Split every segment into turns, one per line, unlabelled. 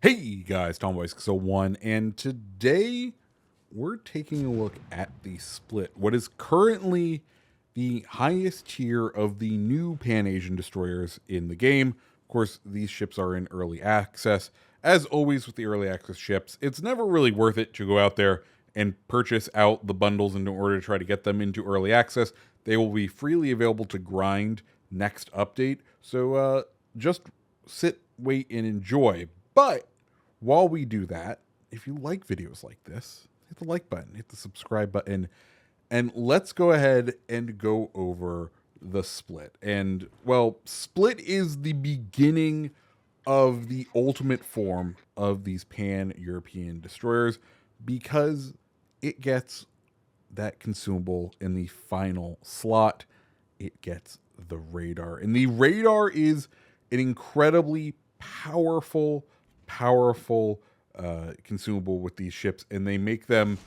Hey guys, Tomboys1, and today we're taking a look at the Split, what is currently the highest tier of the new Pan-Asian destroyers in the game. Of course, these ships are in early access. As always with the early access ships, it's never really worth it to go out there and purchase out the bundles in order to try to get them into early access. They will be freely available to grind next update, so just sit, wait, and enjoy. But while we do that, if you like videos like this, hit the like button, hit the subscribe button, and let's go ahead and go over the Split. And, well, Split is the beginning of the ultimate form of these pan-European destroyers because it gets that consumable in the final slot. It gets the radar. And the radar is an incredibly powerful consumable with these ships, and they make them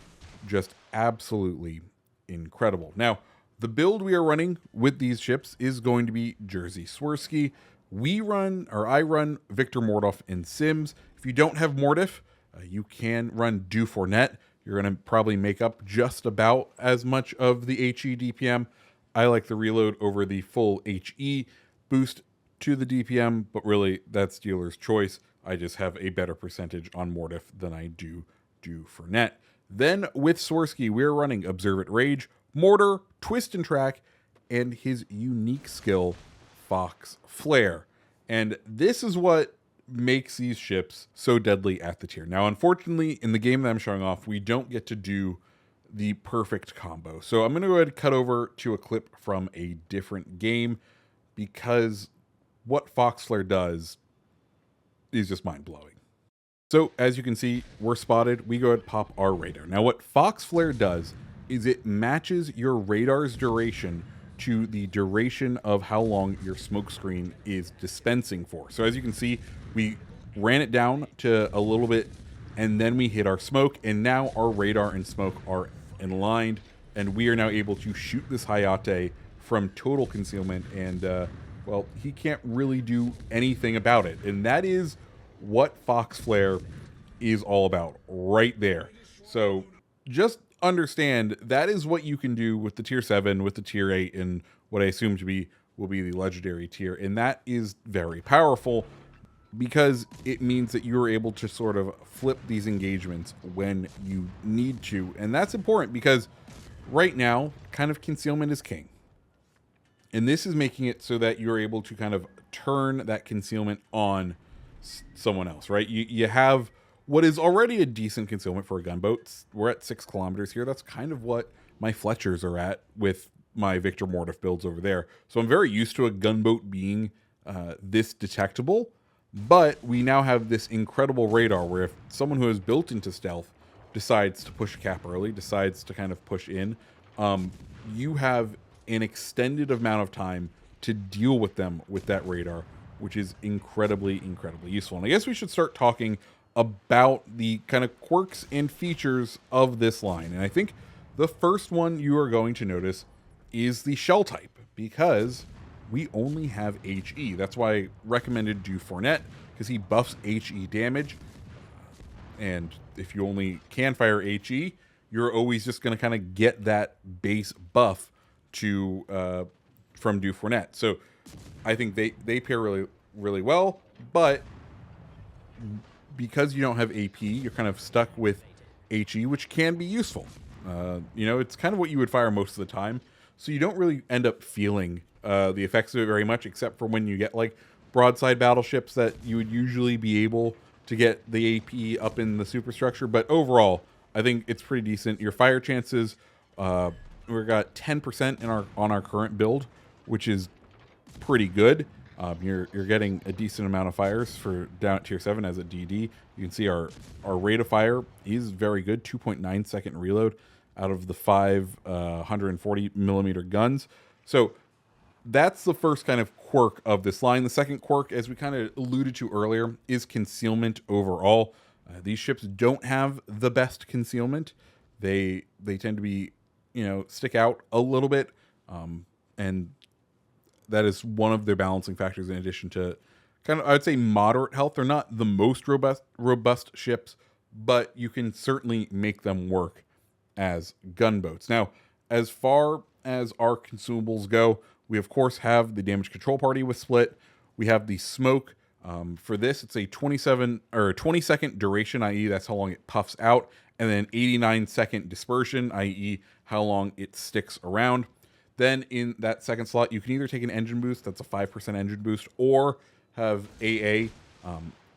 just absolutely incredible. Now, the build we are running with these ships is going to be Jersey Swirsky. I run Victor Mordoff in Sims. If you don't have Mordiff, you can run Do Fournette. You're going to probably make up just about as much of the HE DPM. I like the reload over the full HE boost to the DPM, but really that's dealer's choice. I just have a better percentage on Mordiff than I do Fournette. Then with Swirsky, we're running Observant Rage, Mortar, Twist and Track, and his unique skill, Fox Flare. And this is what makes these ships so deadly at the tier. Now, unfortunately, in the game that I'm showing off, we don't get to do the perfect combo. So I'm going to go ahead and cut over to a clip from a different game because what Fox Flare does is just mind-blowing. So as you can see, we're spotted. We go ahead and pop our radar. Now what Fox Flare does is it matches your radar's duration to the duration of how long your smoke screen is dispensing for. So as you can see, we ran it down to a little bit and then we hit our smoke, and now our radar and smoke are aligned, and we are now able to shoot this Hayate from total concealment, and well, he can't really do anything about it. And that is what Fox Flare is all about right there. So just understand that is what you can do with the tier 7, with the tier 8, and what I assume to be will be the legendary tier. And that is very powerful because it means that you're able to sort of flip these engagements when you need to. And that's important because right now, kind of concealment is king. And this is making it so that you're able to kind of turn that concealment on someone else, right? You have what is already a decent concealment for a gunboat. We're at 6 kilometers here. That's kind of what my Fletchers are at with my Victor Mordiff builds over there. So I'm very used to a gunboat being this detectable. But we now have this incredible radar where if someone who is built into stealth decides to push a cap early, decides to kind of push in, you have an extended amount of time to deal with them with that radar, which is incredibly useful. And I guess we should start talking about the kind of quirks and features of this line. And I think the first one you are going to notice is the shell type, because we only have HE. That's why I recommended Do Fournette, because he buffs HE damage. And if you only can fire HE, you're always just going to kind of get that base buff to from Do Fournette. So I think they pair really well, but because you don't have AP, you're kind of stuck with HE, which can be useful. You know, it's kind of what you would fire most of the time, so you don't really end up feeling the effects of it very much, except for when you get like broadside battleships that you would usually be able to get the AP up in the superstructure. But overall, I think it's pretty decent. Your fire chances, we've got 10% in on our current build, which is pretty good. You're getting a decent amount of fires for down at tier 7 as a DD. You can see our rate of fire is very good, 2.9 second reload out of the 140 millimeter guns. So that's the first kind of quirk of this line. The second quirk, as we kind of alluded to earlier, is concealment overall. These ships don't have the best concealment. They tend to be, you know, stick out a little bit, and that is one of their balancing factors in addition to kind of, I'd say, moderate health. They're not the most robust ships, but you can certainly make them work as gunboats. Now, as far as our consumables go, we of course have the damage control party with split. We have the smoke. For this, it's a 27 or 20-second duration, i.e., that's how long it puffs out, and then 89-second dispersion, i.e., how long it sticks around. Then in that second slot, you can either take an engine boost, that's a 5% engine boost, or have AA.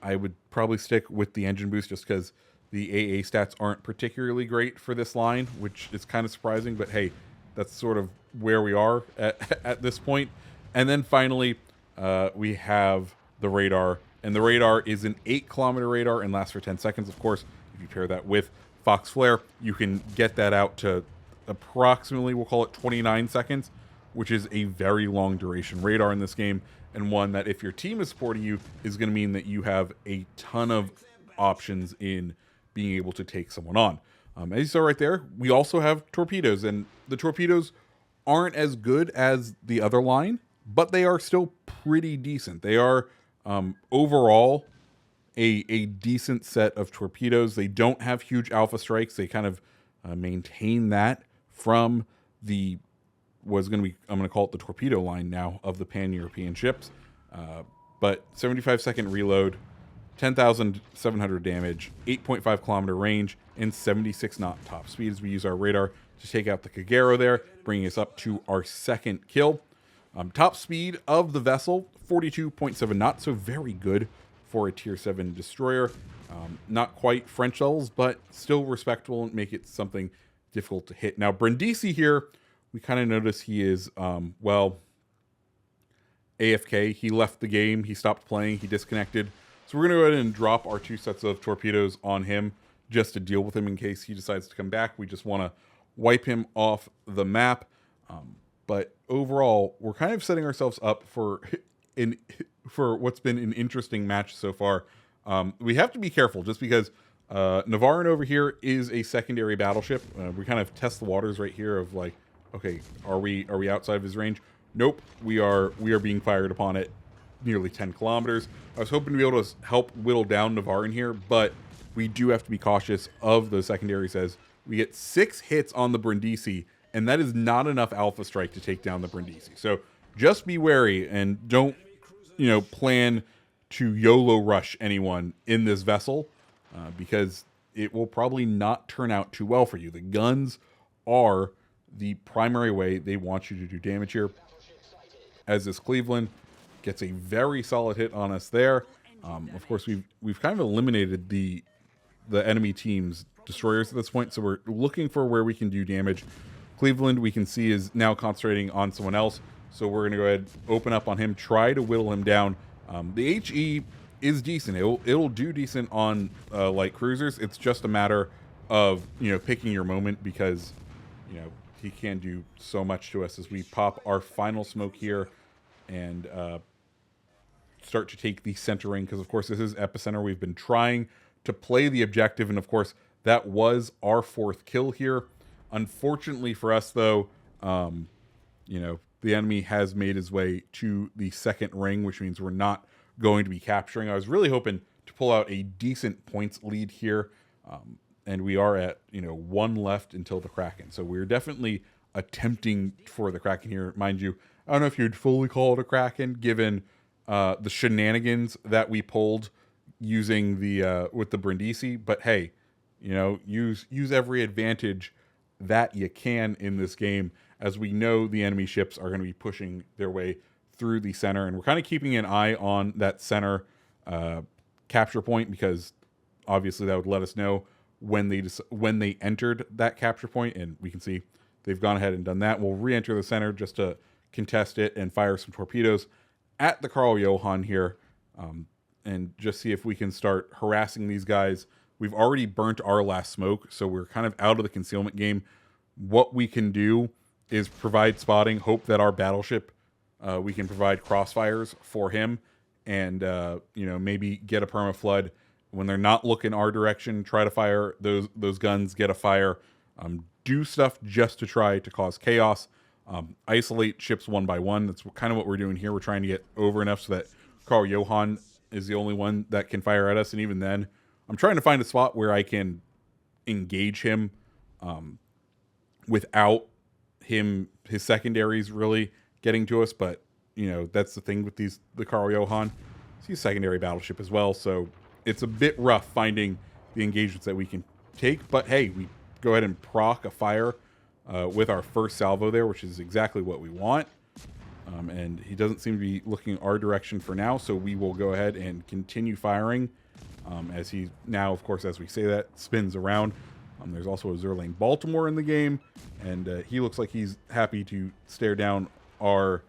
I would probably stick with the engine boost just because the AA stats aren't particularly great for this line, which is kind of surprising, but hey, that's sort of where we are at this point. And then finally, we have the radar, and the radar is an 8-kilometer radar and lasts for 10 seconds. Of course, if you pair that with Fox Flare, you can get that out to approximately, we'll call it 29 seconds, which is a very long duration radar in this game, and one that if your team is supporting you is going to mean that you have a ton of options in being able to take someone on. As you saw right there, we also have torpedoes, and the torpedoes aren't as good as the other line, but they are still pretty decent. They are overall a decent set of torpedoes. They don't have huge alpha strikes. They kind of maintain that from the I'm going to call it the torpedo line now of the pan-European ships. But 75-second reload, 10,700 damage, 8.5 kilometer range, and 76 knot top speed as we use our radar to take out the Kagero there, bringing us up to our second kill. Top speed of the vessel, 42.7 knots, so very good for a tier 7 destroyer. Not quite French levels, but still respectable and make it something difficult to hit. Now, Brindisi here, we kind of notice he is, AFK. He left the game. He stopped playing. He disconnected. So we're going to go ahead and drop our 2 sets of torpedoes on him just to deal with him in case he decides to come back. We just want to wipe him off the map. But overall, we're kind of setting ourselves up for what's been an interesting match so far. We have to be careful just because Navarin over here is a secondary battleship. We kind of test the waters right here of like, okay, are we outside of his range? Nope, we are being fired upon at nearly 10 kilometers. I was hoping to be able to help whittle down Navarin here, but we do have to be cautious of those secondaries as we get 6 hits on the Brindisi, and that is not enough alpha strike to take down the Brindisi. So just be wary and don't, plan to YOLO rush anyone in this vessel because it will probably not turn out too well for you. The guns are the primary way they want you to do damage here. As this Cleveland gets a very solid hit on us there. Of course, we've kind of eliminated the enemy team's destroyers at this point, so we're looking for where we can do damage. Cleveland, we can see, is now concentrating on someone else, so we're going to go ahead, open up on him, try to whittle him down. The HE is decent. It'll do decent on light cruisers. It's just a matter of picking your moment because he can do so much to us as we pop our final smoke here and start to take the center ring because, of course, this is epicenter. We've been trying to play the objective, and, of course, that was our 4th kill here. Unfortunately for us, though, the enemy has made his way to the second ring, which means we're not going to be capturing. I was really hoping to pull out a decent points lead here, and we are at 1 left until the Kraken. So we're definitely attempting for the Kraken here. Mind you, I don't know if you'd fully call it a Kraken, given the shenanigans that we pulled using the with the Brindisi. But hey, use every advantage that you can in this game, as we know the enemy ships are going to be pushing their way through the center, and we're kind of keeping an eye on that center capture point because obviously that would let us know when they entered that capture point, and we can see they've gone ahead and done that. We'll re-enter the center just to contest it and fire some torpedoes at the Carl Johan here, and just see if we can start harassing these guys. We've already burnt our last smoke, so we're kind of out of the concealment game. What we can do is provide spotting, hope that our battleship, we can provide crossfires for him, and maybe get a perma flood when they're not looking our direction. Try to fire those guns, get a fire, do stuff just to try to cause chaos. Isolate ships one by one. That's kind of what we're doing here. We're trying to get over enough so that Carl Johan is the only one that can fire at us, and even then, I'm trying to find a spot where I can engage him without his secondaries really getting to us. But you know, that's the thing with the Carl Johan. He's a secondary battleship as well, so it's a bit rough finding the engagements that we can take. But hey, we go ahead and proc a fire with our first salvo there, which is exactly what we want. And he doesn't seem to be looking our direction for now, so we will go ahead and continue firing as he now, of course, as we say that, spins around. There's also a Zerlane Baltimore in the game, and he looks like he's happy to stare down our,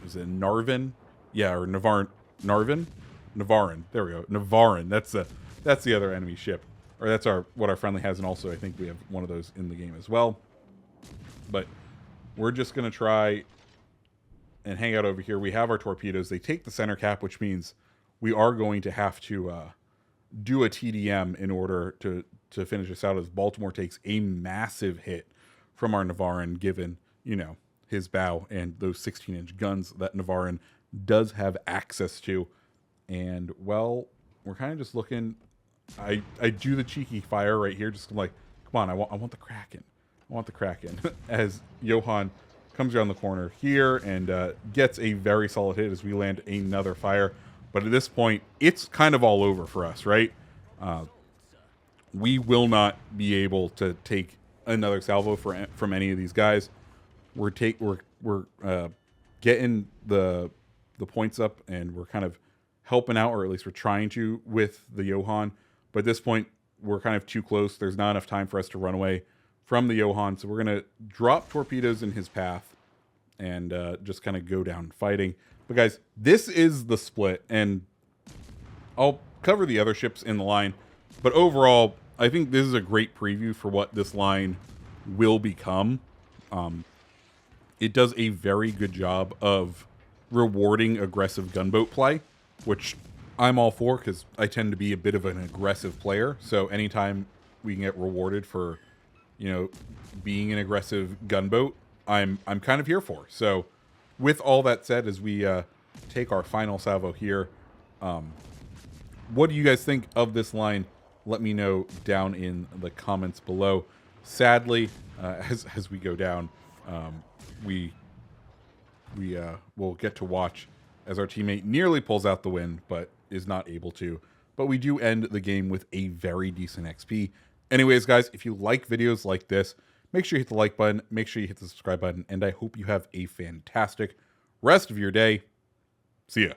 is it Narvin? Yeah, or Narvin? Navarin. There we go. Navarin. That's the other enemy ship. Or that's what our friendly has, and also I think we have one of those in the game as well. But we're just going to try and hang out over here. We have our torpedoes. They take the center cap, which means we are going to have to do a TDM in order to finish this out, as Baltimore takes a massive hit from our Navarin, given, you know, his bow and those 16-inch guns that Navarin does have access to. And, well, we're kind of just looking. I do the cheeky fire right here, just like, come on, I want the Kraken. I want the Kraken. As Johan comes around the corner here and gets a very solid hit as we land another fire. But at this point, it's kind of all over for us, right? We will not be able to take another salvo from any of these guys. We're getting the points up, and we're kind of helping out, or at least we're trying to, with the Johan. But at this point, we're kind of too close. There's not enough time for us to run away from the Johan, so we're going to drop torpedoes in his path and just kind of go down fighting. But guys, this is the split, and I'll cover the other ships in the line. But overall, I think this is a great preview for what this line will become. It does a very good job of rewarding aggressive gunboat play, which I'm all for, because I tend to be a bit of an aggressive player. So anytime we can get rewarded for, you know, being an aggressive gunboat, I'm kind of here for. So with all that said, as we take our final salvo here, what do you guys think of this line? Let me know down in the comments below. Sadly, as we go down, we will get to watch as our teammate nearly pulls out the win, but is not able to. But we do end the game with a very decent XP. Anyways, guys, if you like videos like this, make sure you hit the like button, make sure you hit the subscribe button, and I hope you have a fantastic rest of your day. See ya.